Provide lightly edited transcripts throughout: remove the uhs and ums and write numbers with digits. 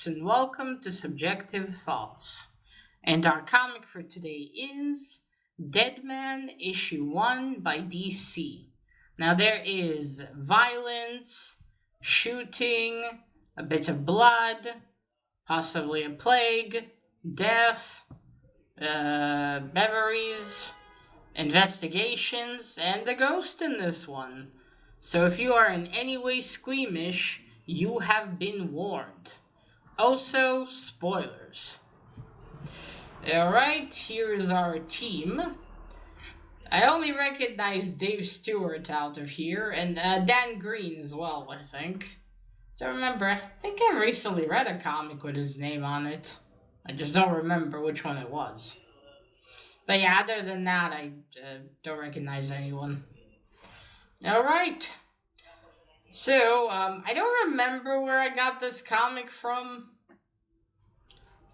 folks, and welcome to Subjective Thoughts. And our comic for today is DEADMAN Issue 1 by DC. Now there is violence, shooting, a bit of blood, possibly a plague, death, memories, investigations, and a ghost in this one. So if you are in any way squeamish, you have been warned. Also, spoilers. Alright, here is our team. I only recognize Dave Stewart out of here, and Dan Green as well, I think. Don't remember, I think I recently read a comic with his name on it. I just don't remember which one it was. But yeah, other than that, I don't recognize anyone. Alright. So, I don't remember where I got this comic from.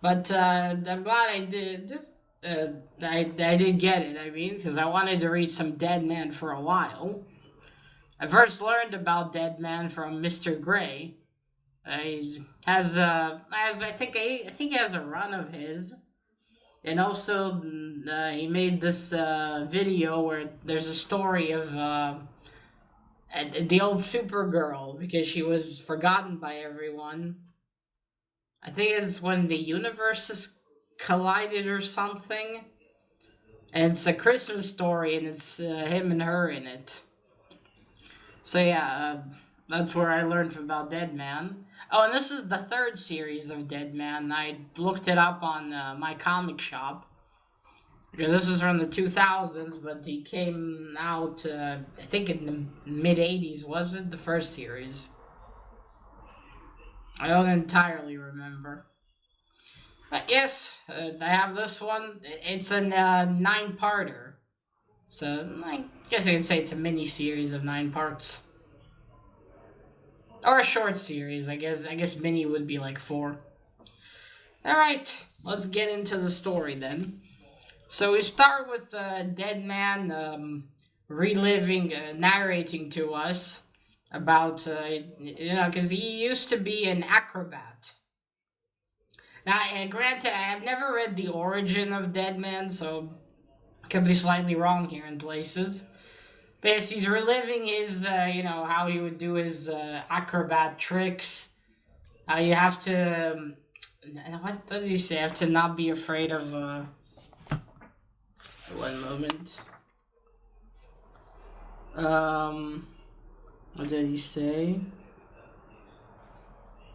But I'm glad I did. I did get it, I mean, because I wanted to read some DEADMAN for a while. I first learned about DEADMAN from Mr. Gray. I think he has a run of his. And also, he made this video where there's a story of the old Supergirl, because she was forgotten by everyone. I think it's when the universes collided or something. And it's a Christmas story, and it's him and her in it. So yeah, that's where I learned about DEADMAN. Oh, and this is the third series of DEADMAN. I looked it up on my comic shop. Because this is from the 2000s, but he came out, I think in the mid-80s, was it? The first series. I don't entirely remember. But yes, I have this one. It's a 9-parter. So, I guess you could say it's a mini-series of 9 parts. Or a short series, I guess mini would be like 4. Alright, let's get into the story then. So we start with DEADMAN reliving, narrating to us about, because he used to be an acrobat. Now, granted, I have never read the origin of DEADMAN, so I could be slightly wrong here in places. But yes, he's reliving his, how he would do his acrobat tricks. How you have to, what did he say? Have to not be afraid of, one moment. What did he say?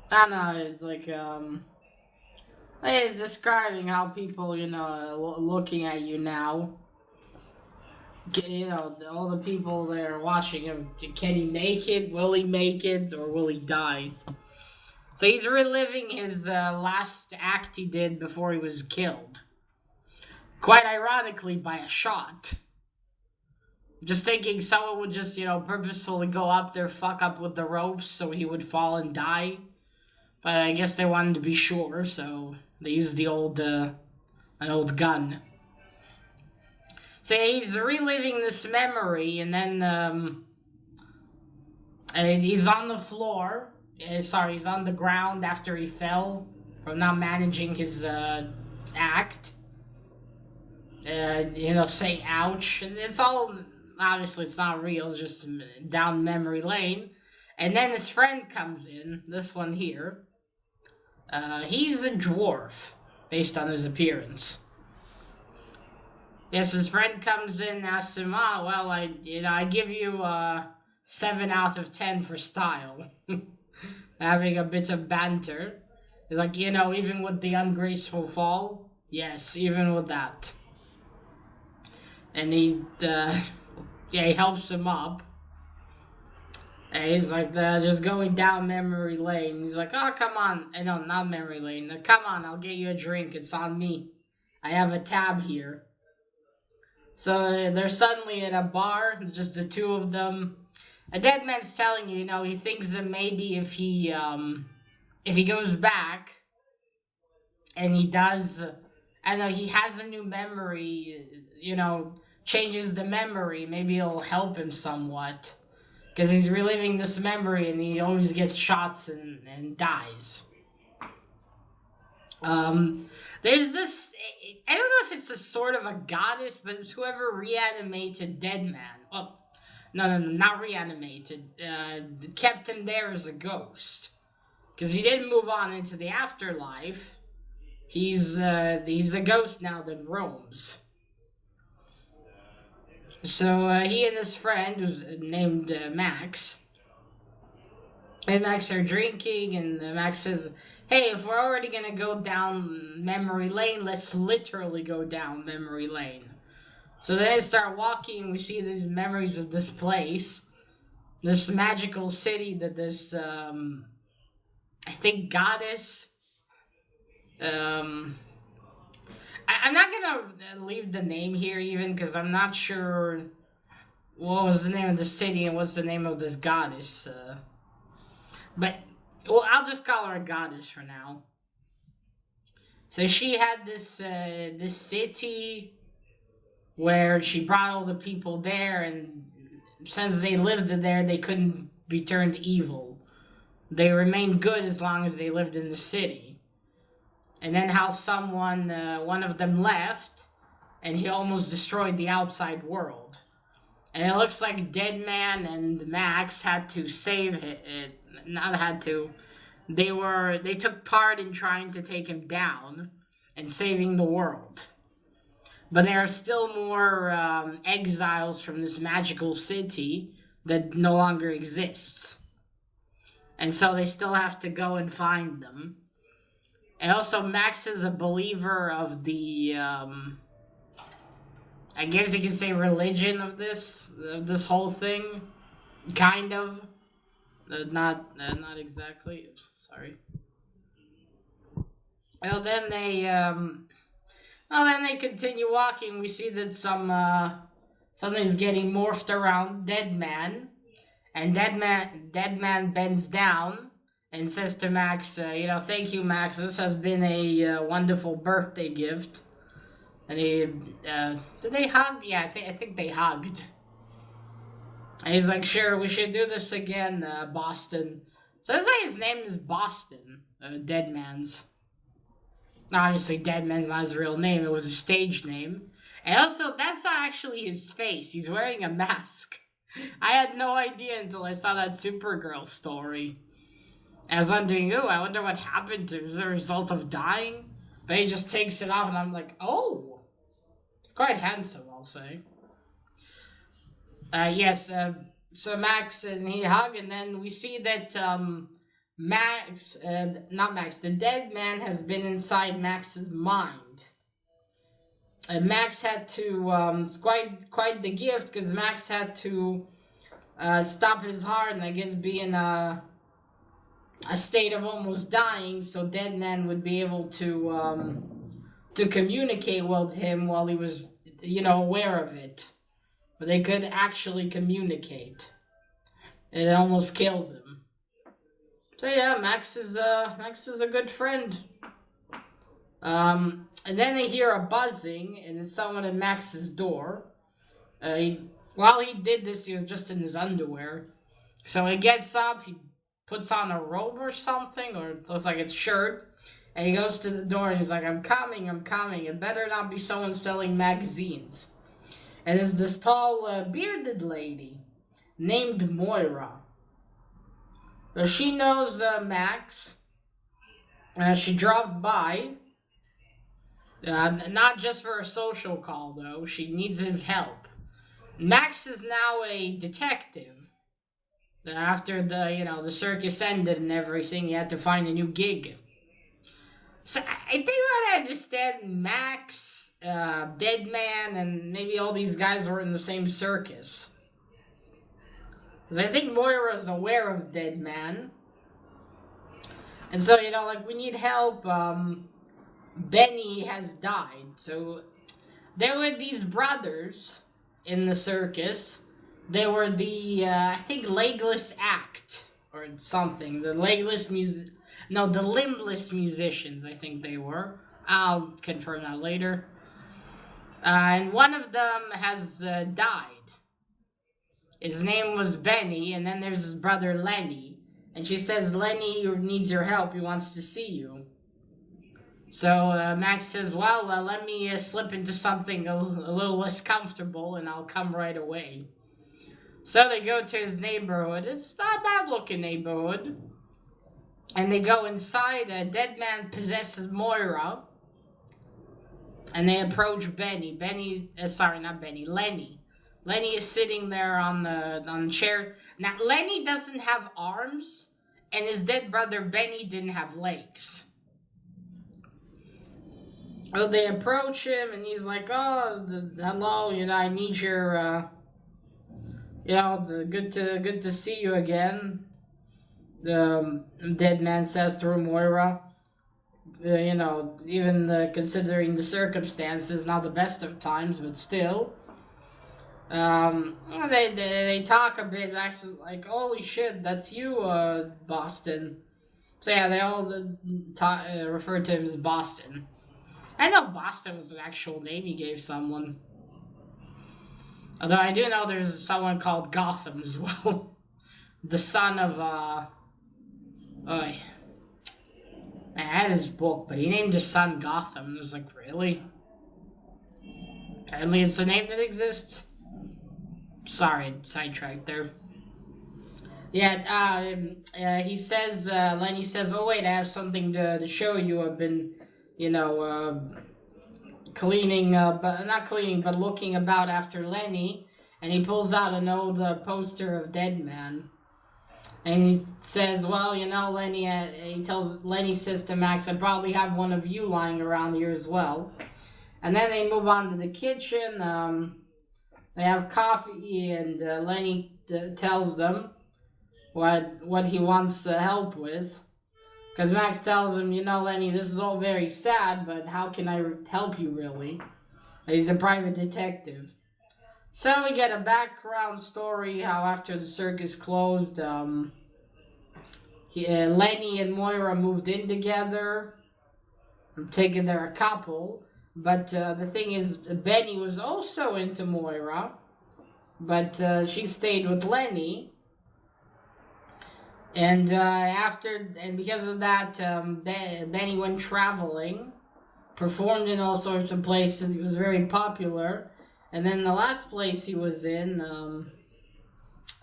I don't know, it's like, he's describing how people, looking at you now. All the people that are watching him, can he make it? Will he make it? Or will he die? So he's reliving his last act he did before he was killed. Quite ironically, by a shot. Just thinking someone would just, purposefully go up there, fuck up with the ropes so he would fall and die. But I guess they wanted to be sure, so they used an old gun. So he's reliving this memory, and then he's on the floor. He's on the ground after he fell from not managing his act. Say ouch. It's all, obviously it's not real, it's just down memory lane. And then his friend comes in, this one here. He's a dwarf, based on his appearance. Yes, his friend comes in and asks him, I give you 7 out of 10 for style. Having a bit of banter. He's like, even with the ungraceful fall? Yes, even with that. And he helps him up. And he's like, just going down memory lane. He's like, oh, come on. No, not memory lane. Come on, I'll get you a drink. It's on me. I have a tab here. So they're suddenly at a bar, just the two of them. A DEADMAN's telling you, he thinks that maybe if he goes back and he does, he has a new memory, changes the memory, maybe it'll help him somewhat. Because he's reliving this memory and he always gets shots and dies. There's this, I don't know if it's a sort of a goddess, but it's whoever reanimated Deadman. Well, no, not reanimated. Kept him there as a ghost. Because he didn't move on into the afterlife. He's a ghost now that roams. So he and his friend, who's named Max, and Max are drinking, and Max says, hey, if we're already gonna go down memory lane, let's literally go down memory lane. So then they start walking, we see these memories of this place, this magical city that this, I think goddess, I'm not gonna leave the name here even, because I'm not sure what was the name of the city and what's the name of this goddess, but, well, I'll just call her a goddess for now. So she had this city where she brought all the people there, and since they lived there, they couldn't be turned evil. They remained good as long as they lived in the city. And then how someone, one of them left, and he almost destroyed the outside world. And it looks like Deadman and Max had to save it. Not had to. They took part in trying to take him down and saving the world. But there are still more exiles from this magical city that no longer exists. And so they still have to go and find them. And also Max is a believer of the, I guess you could say religion of this whole thing. Kind of. Not exactly. Oops, sorry. Well, then they continue walking. We see that something's getting morphed around Deadman, and Deadman bends down and says to Max, thank you, Max. This has been a wonderful birthday gift. And did they hug? Yeah, I think they hugged. And he's like, sure, we should do this again, Boston. So I say his name is Boston, Deadman's. Obviously, Deadman's not his real name. It was a stage name. And also, that's not actually his face. He's wearing a mask. I had no idea until I saw that Supergirl story. I was wondering, I wonder what happened to him as a result of dying. But he just takes it off, and I'm like, oh. It's quite handsome, I'll say. Yes, so Max and he hug, and then we see that the Deadman has been inside Max's mind. And Max had to, it's quite the gift, because Max had to stop his heart and I guess be in a state of almost dying, so Deadman would be able to communicate with him while he was, aware of it. But they could actually communicate. It almost kills him. So yeah, Max is a good friend. And then they hear a buzzing, and it's someone at Max's door. While he did this, he was just in his underwear. So he gets up, he puts on a robe or something, or it looks like it's shirt, and he goes to the door, and he's like, I'm coming. It better not be someone selling magazines. And there's this tall, bearded lady named Moira. So she knows Max. She dropped by. Not just for a social call, though. She needs his help. Max is now a detective. After the circus ended and everything, he had to find a new gig. So I think what I understand, Max, Deadman, and maybe all these guys were in the same circus. Because I think Moira is aware of Deadman. And so, we need help. Benny has died. So there were these brothers in the circus. They were the, I think, Legless Act or something. The limbless musicians, I think they were. I'll confirm that later. And one of them has died. His name was Benny, and then there's his brother Lenny. And she says, Lenny needs your help, he wants to see you. So Max says, well, let me slip into something a little less comfortable and I'll come right away. So they go to his neighborhood. It's not a bad looking neighborhood. And they go inside. DEADMAN possesses Moira. And they approach Benny. Lenny. Lenny is sitting there on the chair. Now, Lenny doesn't have arms. And his dead brother Benny didn't have legs. Well, they approach him, and he's like, "Oh, hello, I need your, good to see you again." The DEADMAN says through Moira, even considering the circumstances, not the best of times, but still. They talk a bit. Max is like, "Holy shit, that's you, Boston." So yeah, they all refer to him as Boston. I know Boston was an actual name he gave someone. Although I do know there's someone called Gotham as well. The son of, I had his book, but he named his son Gotham. I was like, really? Apparently it's a name that exists. Sorry, sidetracked there. Yeah, he says, Lenny says, "Oh wait, I have something to show you. I've been, cleaning, not cleaning, but looking about after Lenny." And he pulls out an old poster of DEADMAN. And he says, "Well, Lenny," Lenny says to Max, "I probably have one of you lying around here as well." And then they move on to the kitchen. They have coffee, and Lenny tells them what he wants help with. Because Max tells him, "Lenny, this is all very sad, but how can I help you, really?" He's a private detective. So we get a background story, how after the circus closed, Lenny and Moira moved in together. I'm taking they're a couple. But the thing is, Benny was also into Moira, but she stayed with Lenny. And because of that, Benny went traveling, performed in all sorts of places. He was very popular. And then the last place he was in,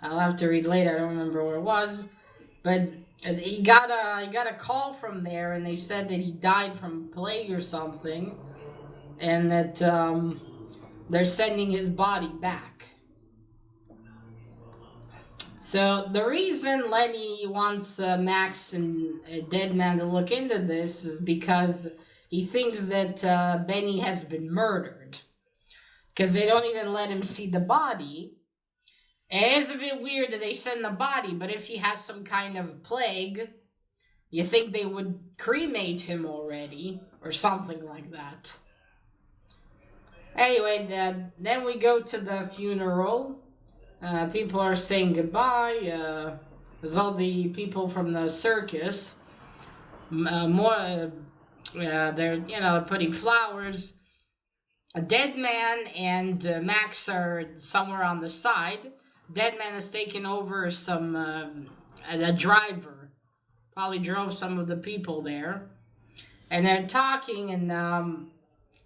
I'll have to read later. I don't remember where it was, but he got a call from there, and they said that he died from plague or something, and that they're sending his body back. So the reason Lenny wants Max and DEADMAN to look into this is because he thinks that Benny has been murdered. Because they don't even let him see the body. It is a bit weird that they send the body, but if he has some kind of plague, you think they would cremate him already, or something like that. Anyway, then we go to the funeral. People are saying goodbye. There's all the people from the circus. They're putting flowers. DEADMAN and Max are somewhere on the side. DEADMAN has taken over a driver. Probably drove some of the people there. And they're talking, and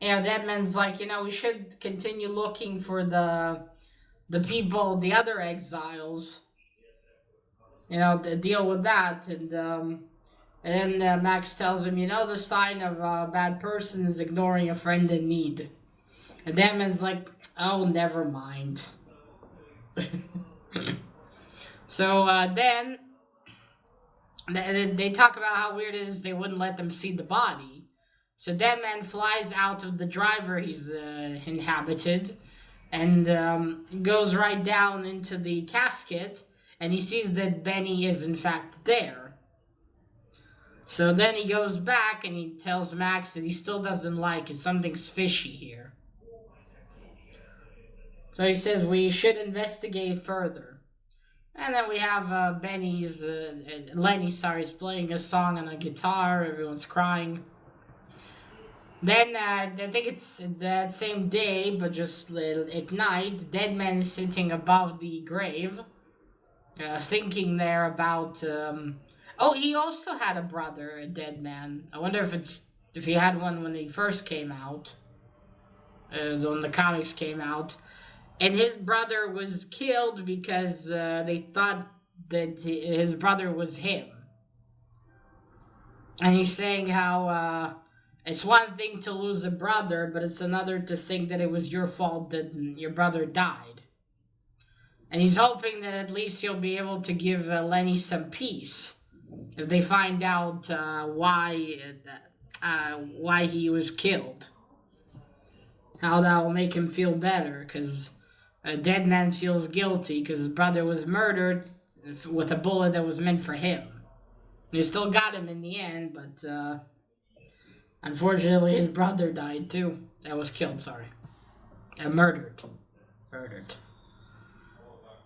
DEADMAN's like, we should continue looking for the people, the other exiles. To deal with that. And then Max tells him, the sign of a bad person is ignoring a friend in need. And DEADMAN's like, oh, never mind. So then they talk about how weird it is they wouldn't let them see the body. So DEADMAN flies out of the driver he's inhabited and goes right down into the casket, and he sees that Benny is in fact there. So then he goes back and he tells Max that he still doesn't like it. Something's fishy here. So he says we should investigate further. And then we have Lenny is playing a song on a guitar. Everyone's crying. Then I think it's that same day, but just at night, DEADMAN is sitting above the grave, thinking there about. He also had a brother, a DEADMAN. I wonder if it's if he had one when he first came out, when the comics came out, and his brother was killed because they thought that his brother was him. And he's saying how it's one thing to lose a brother, but it's another to think that it was your fault that your brother died. And he's hoping that at least he'll be able to give Lenny some peace if they find out why he was killed. How that will make him feel better, because DEADMAN feels guilty because his brother was murdered with a bullet that was meant for him. They still got him in the end, but unfortunately his brother died too. That was killed, sorry. Murdered.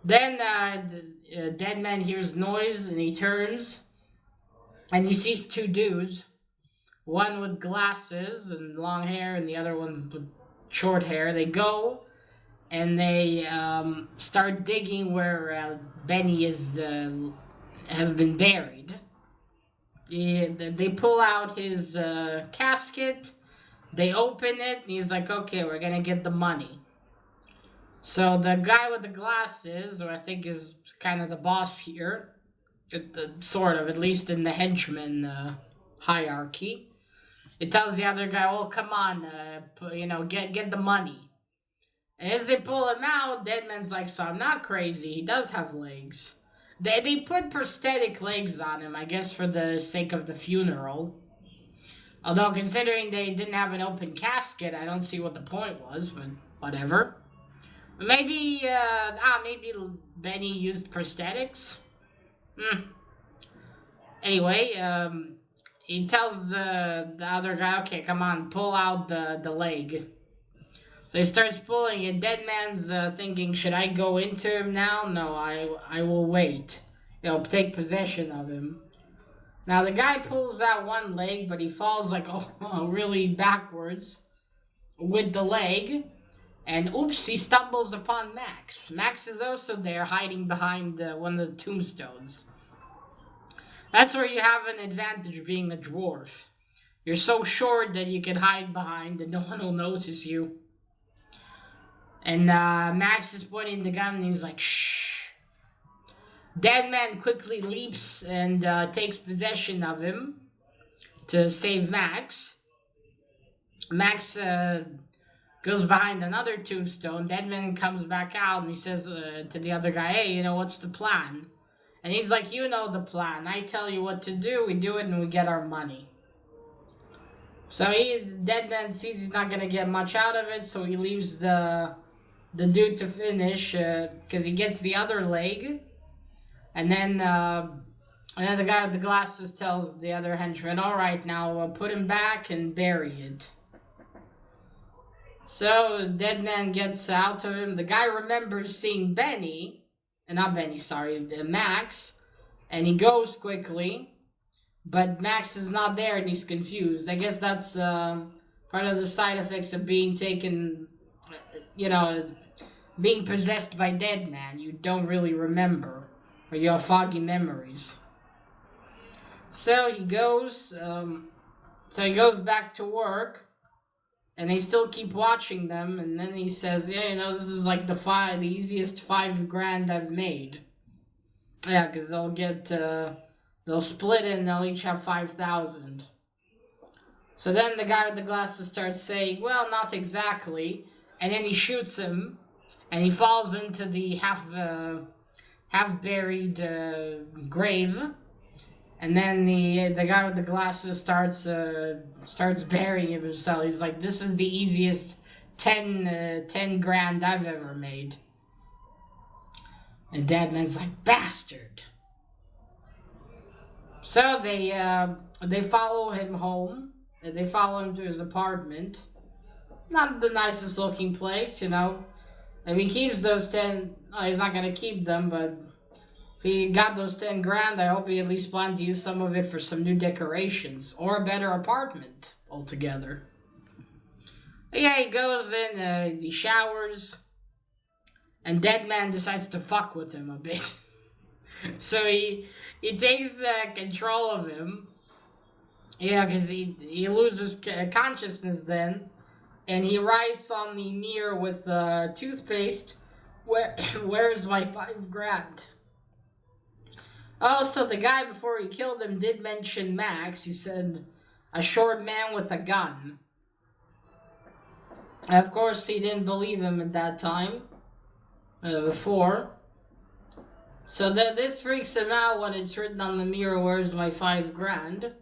Then DEADMAN hears noise and he turns and he sees two dudes. One with glasses and long hair and the other one with short hair. They go and they start digging where Benny has been buried. They pull out his casket, they open it, and he's like, okay, we're gonna get the money. So the guy with the glasses, who I think is kind of the boss here, sort of, at least in the henchman hierarchy, it tells the other guy, well, come on, get the money. And as they pull him out, DEADMAN's like, so I'm not crazy, he does have legs. They put prosthetic legs on him, I guess for the sake of the funeral. Although, considering they didn't have an open casket, I don't see what the point was, but whatever. Maybe Benny used prosthetics? Anyway, he tells the other guy, okay, come on, pull out the leg. So he starts pulling it. DEADMAN's thinking, should I go into him now? No, I will wait. Take possession of him. Now the guy pulls out one leg, but he falls like really backwards with the leg. And oops, he stumbles upon Max. Max is also there, hiding behind one of the tombstones. That's where you have an advantage being a dwarf. You're so short that you can hide behind and no one will notice you. And Max is pointing the gun and he's like, shh. DEADMAN quickly leaps and takes possession of him to save Max. Max goes behind another tombstone. DEADMAN comes back out and he says to the other guy, hey, what's the plan? And he's like, you know the plan. I tell you what to do, we do it, and we get our money. So DEADMAN sees he's not going to get much out of it, so he leaves the dude to finish, because he gets the other leg. And then the guy with the glasses tells the other henchman, all right, now put him back and bury it. So DEADMAN gets out of him. The guy remembers seeing Max, and he goes quickly, but Max is not there and he's confused. I guess that's part of the side effects of being taken, being possessed by DEADMAN. You don't really remember, or you have foggy memories. So he goes back to work, and they still keep watching them, and then he says, this is like the easiest $5,000 I've made. Yeah, because they'll split it and they'll each have 5,000. So then the guy with the glasses starts saying, well, not exactly, and then he shoots him, and he falls into the half-buried grave. And then the guy with the glasses starts burying himself. He's like, this is the easiest 10 grand I've ever made. And DEADMAN's like, bastard. So they follow him home. They follow him to his apartment. Not the nicest looking place, And he keeps those 10. Oh, he's not gonna keep them, but if he got those 10 grand, I hope he at least planned to use some of it for some new decorations or a better apartment altogether. But yeah, he goes in, he showers, and DEADMAN decides to fuck with him a bit. So he takes control of him, Yeah, because he loses consciousness then, and he writes on the mirror with toothpaste, where's my $5,000? Oh, so the guy before he killed him did mention Max. He said, a short man with a gun. Of course, he didn't believe him at that time, before. So this freaks him out when it's written on the mirror, where's my $5,000?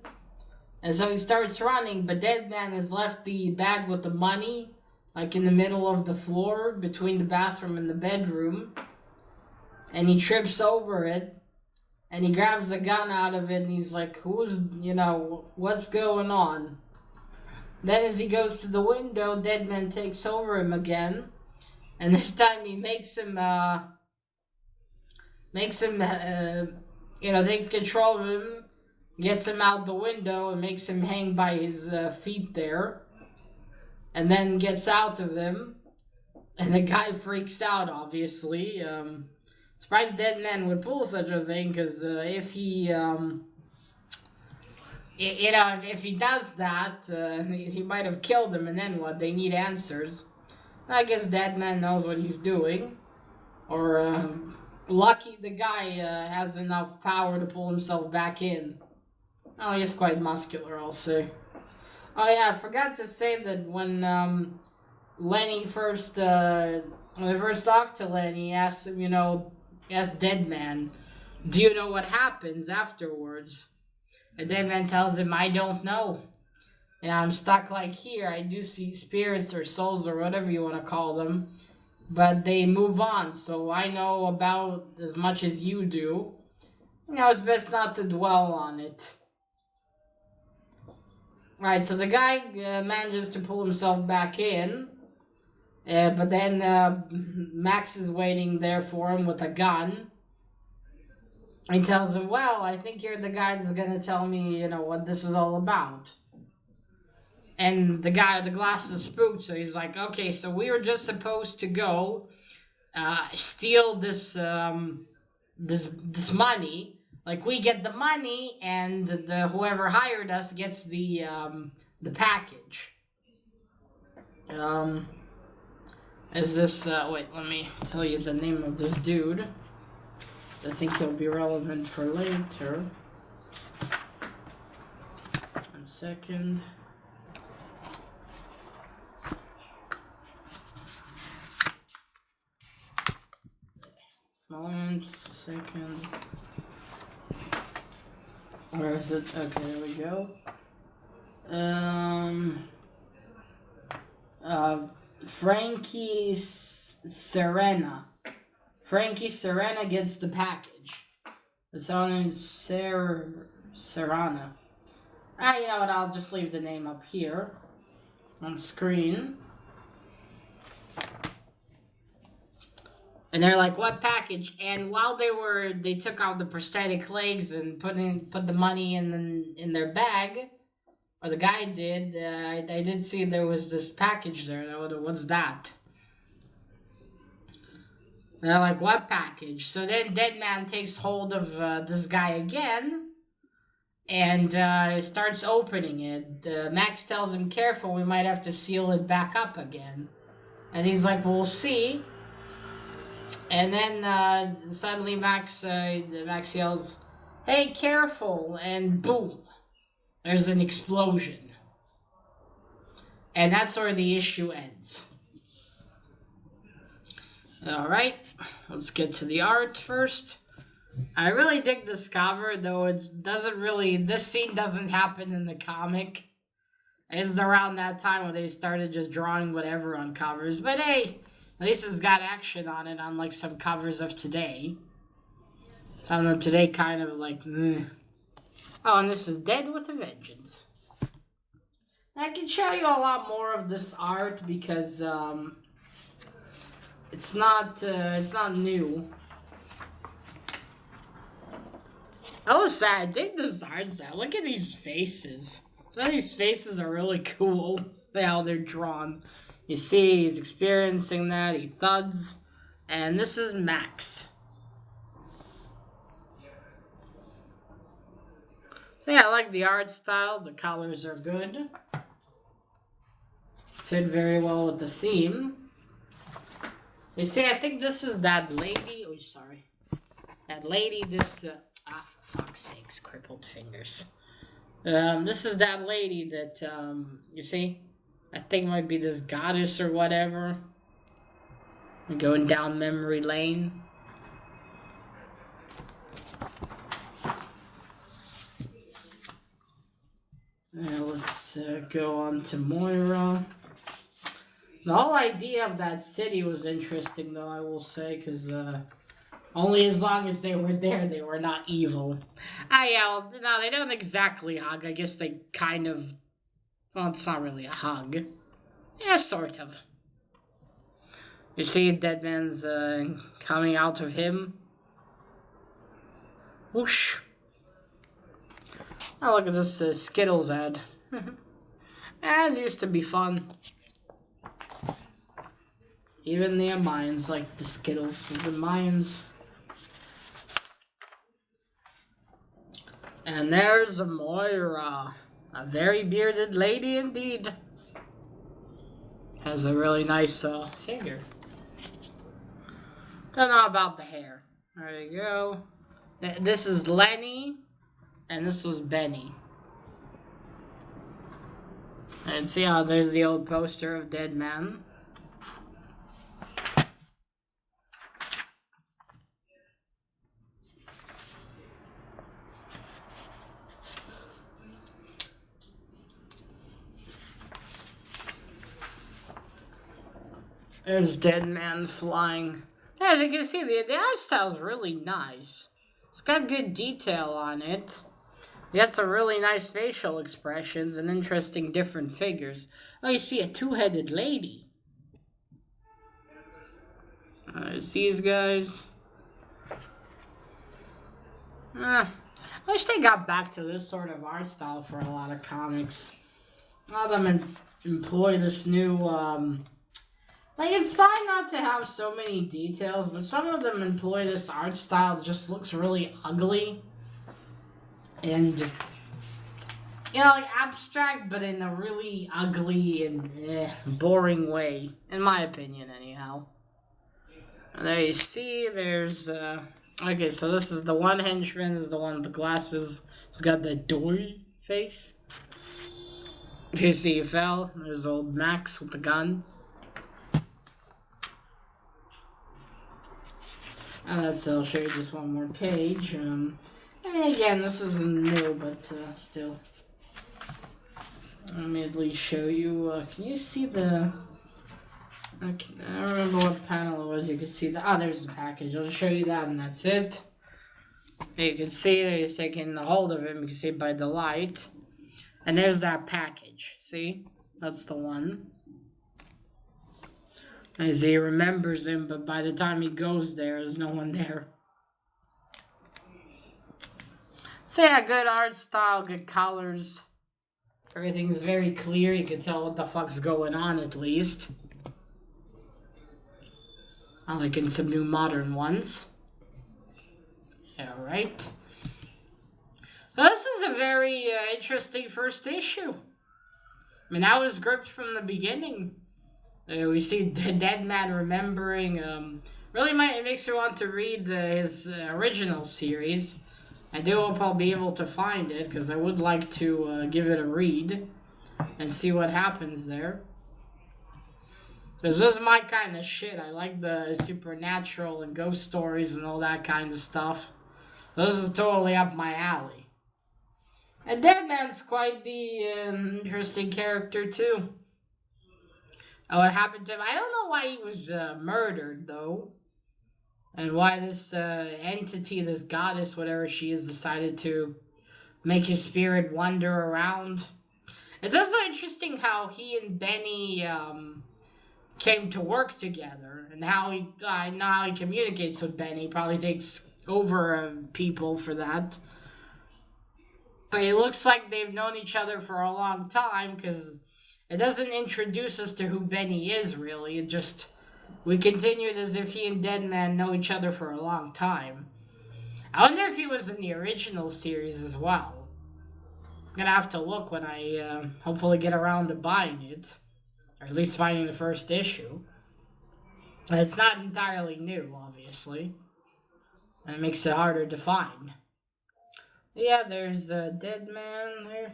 And so he starts running, but DEADMAN has left the bag with the money, like in the middle of the floor, between the bathroom and the bedroom. And he trips over it, and he grabs the gun out of it, and he's like, what's going on? Then as he goes to the window, DEADMAN takes over him again, and this time he takes control of him, gets him out the window and makes him hang by his feet there, and then gets out of him, and the guy freaks out, obviously. Surprised DEADMAN would pull such a thing, because if he does that, he might have killed him, and then what? They need answers. I guess DEADMAN knows what he's doing, or lucky the guy has enough power to pull himself back in. Oh, he's quite muscular, I'll say. Oh yeah, I forgot to say that when Lenny first, when I first talked to Lenny, he asked him, asked DEADMAN, do you know what happens afterwards? And DEADMAN tells him, I don't know. And I'm stuck like here. I do see spirits or souls or whatever you want to call them, but they move on, so I know about as much as you do. It's best not to dwell on it. Right, so the guy manages to pull himself back in, but then Max is waiting there for him with a gun. He tells him, well, I think you're the guy that's going to tell me, what this is all about. And the guy with the glasses spooked, so he's like, okay, so we were just supposed to go steal this money. Like, we get the money, and whoever hired us gets the package. Is this, wait, let me tell you the name of this dude. I think he'll be relevant for later. 1 second. Just a second. Where is it? Okay, there we go. Frankie Serena. Frankie Serena gets the package. It's on Serrana. You know what? I'll just leave the name up here on screen. And they're like, what package? And while they took out the prosthetic legs and put the money in their bag, or the guy did, I did see there was this package there. What's that? And they're like, what package? So then DEADMAN takes hold of this guy again and starts opening it. Max tells him, careful, we might have to seal it back up again. And he's like, we'll see. And then suddenly Max yells, hey, careful, and boom, there's an explosion. And that's where the issue ends. Alright, let's get to the art first. I really dig this cover, though this scene doesn't happen in the comic. It's around that time when they started just drawing whatever on covers, but hey, at least it's got action on it, unlike some covers of today. So I don't know, today kind of like, ugh. Oh, and this is Dead with a Vengeance. I can show you a lot more of this art because it's not new. Oh, sad. I dig this art style. Look at these faces. Some of these faces are really cool. How they're drawn. You see, he's experiencing that. He thuds. And this is Max. Yeah, I like the art style. The colors are good. Fit very well with the theme. You see, I think this is that lady. Oh, sorry. That lady, for fuck's sakes, crippled fingers. This is that lady that, you see? I think might be this goddess or whatever. We're going down memory lane. Let's go on to Moira. The whole idea of that city was interesting, though, I will say, because only as long as they were there, they were not evil. Well, no, they don't exactly hug. I guess they kind of... Well, it's not really a hug. Yeah, sort of. You see DEADMAN's coming out of him. Whoosh. Oh, look at this Skittles ad. As used to be fun. Even the Mayans like the Skittles. Was it Mayans? And there's Moira. A very bearded lady indeed. Has a really nice figure. Don't know about the hair. There you go. This is Lenny. And this was Benny. And see how there's the old poster of DEADMAN. There's DEADMAN flying. As you can see, the art style is really nice. It's got good detail on it. You got some really nice facial expressions and interesting different figures. Oh, you see a two-headed lady. There's these guys. I wish they got back to this sort of art style for a lot of comics. A lot of them employ this new, like, it's fine not to have so many details, but some of them employ this art style that just looks really ugly. And, you know, like abstract, but in a really ugly and boring way. In my opinion, anyhow. And there you see, there's, okay, so this is the one henchman, this is the one with the glasses. He's got the doy face. You see he fell. There's old Max with the gun. And I'll show you just one more page. I mean, again, this isn't new, but still. Let me at least show you. Can you see the... I don't remember what panel it was. You can see the... there's the package. I'll show you that, and that's it. You can see that he's taking the hold of him. You can see it by the light. And there's that package. See? That's the one. As he remembers him, but by the time he goes there, there's no one there. So yeah, good art style, good colors. Everything's very clear. You can tell what the fuck's going on, at least. Unlike in some new modern ones. Alright. So this is a very interesting first issue. I mean, I was gripped from the beginning. We see DEADMAN remembering. Really it makes me want to read his original series. I do hope I'll be able to find it, because I would like to give it a read and see what happens there. Because this is my kind of shit. I like the supernatural and ghost stories and all that kind of stuff. This is totally up my alley. And DEADMAN's quite the interesting character, too. What happened to him? I don't know why he was murdered, though. And why this entity, this goddess, whatever she is, decided to make his spirit wander around. It's also interesting how he and Benny came to work together. And how I know how he communicates with Benny. He probably takes over people for that. But it looks like they've known each other for a long time, because it doesn't introduce us to who Benny is, really. It just... We continued as if he and DEADMAN know each other for a long time. I wonder if he was in the original series as well. gonna have to look when I hopefully get around to buying it, or at least finding the first issue. It's not entirely new, obviously, and it makes it harder to find. Yeah, there's DEADMAN there.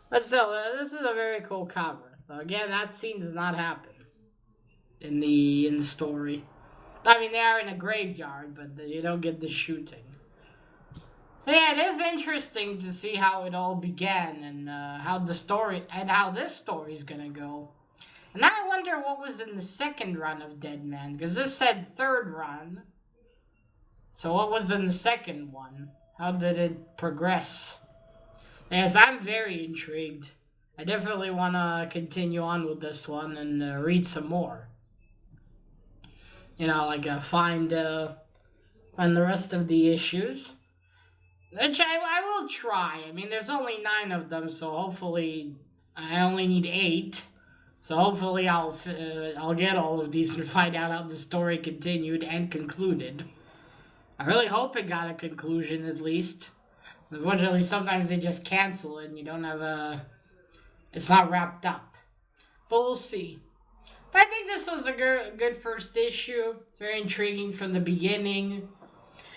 But still, this is a very cool cover. Again, that scene does not happen in the story. I mean, they are in a graveyard, but you don't get the shooting. So yeah, it is interesting to see how it all began and how this story is gonna go. And I wonder what was in the second run of DEADMAN, because this said third run. So what was in the second one? How did it progress? Yes, I'm very intrigued. I definitely want to continue on with this one and read some more. You know, like find the rest of the issues. Which I will try. I mean, there's only 9 of them, so hopefully I only need 8. So hopefully I'll get all of these and find out how the story continued and concluded. I really hope it got a conclusion at least. Unfortunately, sometimes they just cancel it and you don't have it's not wrapped up. But we'll see. But I think this was a good first issue. Very intriguing from the beginning.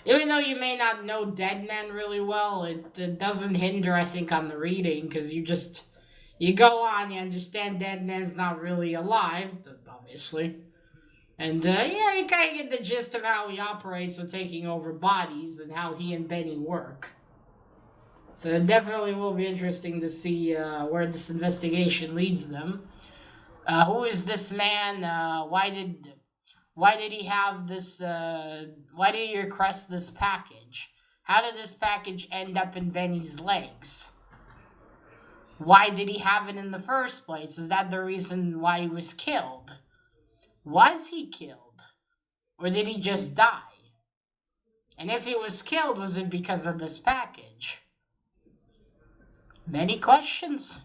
Even though you may not know DEADMAN really well, it doesn't hinder, I think, on the reading, because you go on, you understand DEADMAN's not really alive, obviously. And, yeah, you kind of get the gist of how he operates with taking over bodies and how he and Benny work. So it definitely will be interesting to see where this investigation leads them. Who is this man? Why did he have this, why did he request this package? How did this package end up in Benny's legs? Why did he have it in the first place? Is that the reason why he was killed? Was he killed? Or did he just die? And if he was killed, was it because of this package? Many questions.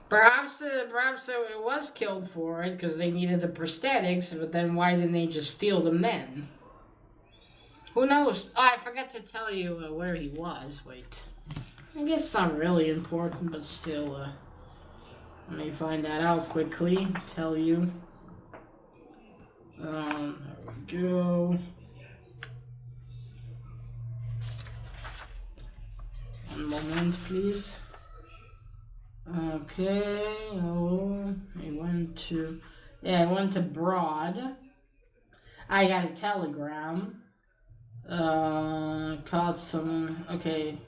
Perhaps it was killed for it because they needed the prosthetics, but then why didn't they just steal them then? Who knows? Oh, I forgot to tell you where he was. Wait. I guess it's not really important, but still, let me find that out quickly. Tell you. There we go. One moment, please. Okay, I went to Broad. I got a telegram. Called someone. Okay,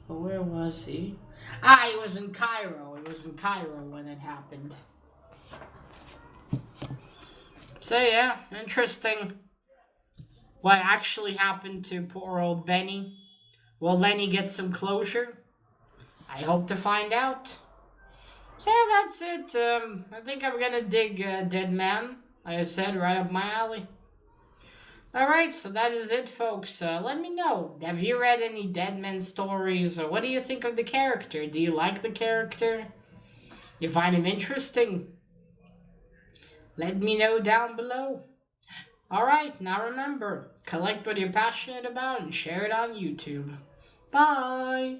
where was he? He was in Cairo. He was in Cairo when it happened. So yeah, interesting. What actually happened to poor old Benny? Will Lenny get some closure? I hope to find out. So yeah, that's it. I think I'm gonna dig DEADMAN. Like I said, right up my alley. Alright, so that is it, folks. Let me know. Have you read any DEADMAN stories? Or what do you think of the character? Do you like the character? You find him interesting? Let me know down below. Alright, now remember, collect what you're passionate about and share it on YouTube. Bye!